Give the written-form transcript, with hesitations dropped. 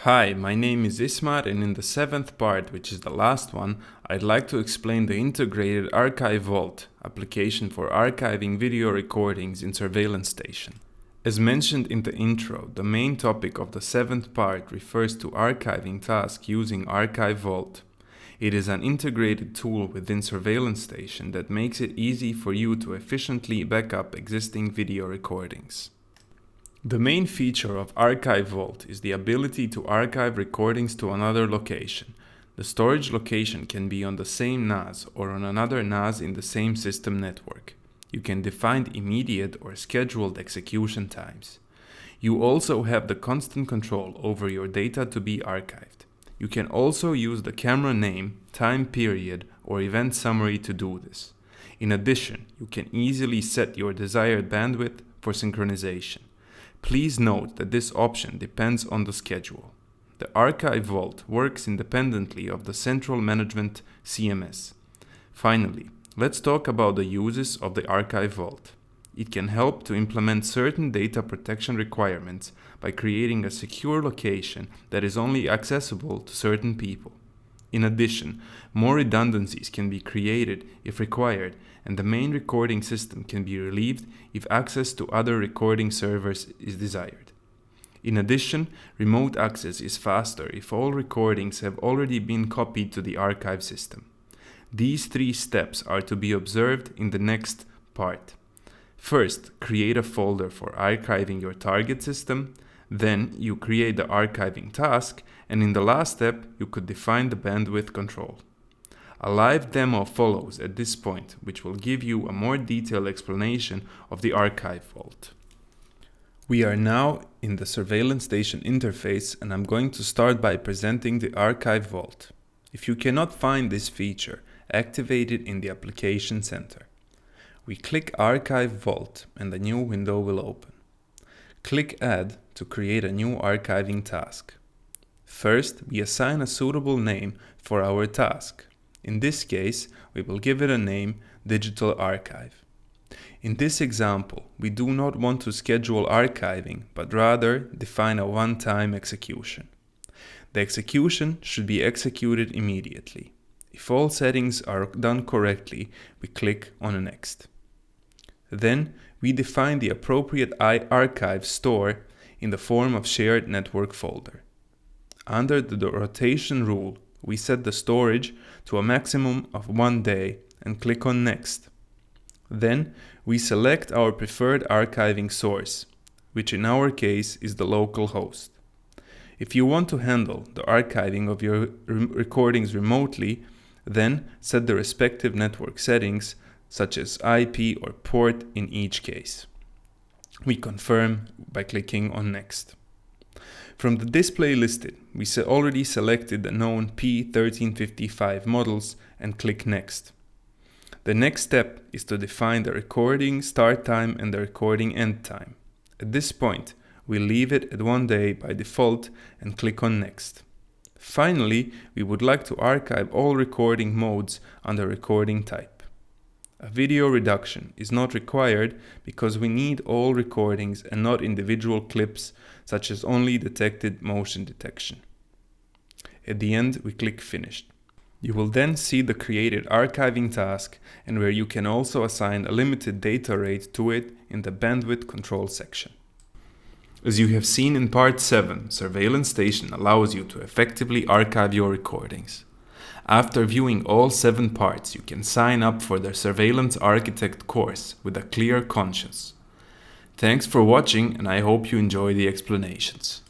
Hi, my name is Ismar, and in the seventh part, which is the last one, I'd like to explain the Integrated Archive Vault application for archiving video recordings in Surveillance Station. As mentioned in the intro, the main topic of the seventh part refers to archiving tasks using Archive Vault. It is an integrated tool within Surveillance Station that makes it easy for you to efficiently back up existing video recordings. The main feature of Archive Vault is the ability to archive recordings to another location. The storage location can be on the same NAS or on another NAS in the same system network. You can define immediate or scheduled execution times. You also have the constant control over your data to be archived. You can also use the camera name, time period, or event summary to do this. In addition, you can easily set your desired bandwidth for synchronization. Please note that this option depends on the schedule. The Archive Vault works independently of the Central Management CMS. Finally, let's talk about the uses of the Archive Vault. It can help to implement certain data protection requirements by creating a secure location that is only accessible to certain people. In addition, more redundancies can be created if required, and the main recording system can be relieved if access to other recording servers is desired. In addition, remote access is faster if all recordings have already been copied to the archive system. These three steps are to be observed in the next part. First, create a folder for archiving your target system. Then you create the archiving task, and in the last step, you could define the bandwidth control. A live demo follows at this point, which will give you a more detailed explanation of the Archive Vault. We are now in the Surveillance Station interface, and I'm going to start by presenting the Archive Vault. If you cannot find this feature, activate it in the Application Center. We click Archive Vault, and a new window will open. Click Add to create a new archiving task. First, we assign a suitable name for our task. In this case, we will give it a name, Digital Archive. In this example, we do not want to schedule archiving, but rather define a one-time execution. The execution should be executed immediately. If all settings are done correctly, we click on Next. Then, we define the appropriate archive store in the form of shared network folder. Under the rotation rule, we set the storage to a maximum of 1 day and click on Next. Then we select our preferred archiving source, which in our case is the local host. If you want to handle the archiving of your recordings remotely, then set the respective network settings such as IP or port in each case. We confirm by clicking on Next. From the display listed, we already selected the known P1355 models and click Next. The next step is to define the recording start time and the recording end time. At this point, we leave it at 1 day by default and click on Next. Finally, we would like to archive all recording modes under recording type. A video reduction is not required because we need all recordings and not individual clips, such as only detected motion detection. At the end, we click Finished. You will then see the created archiving task and where you can also assign a limited data rate to it in the bandwidth control section. As you have seen in part 7, Surveillance Station allows you to effectively archive your recordings. After viewing all 7 parts, you can sign up for the Surveillance Architect course with a clear conscience. Thanks for watching, and I hope you enjoy the explanations.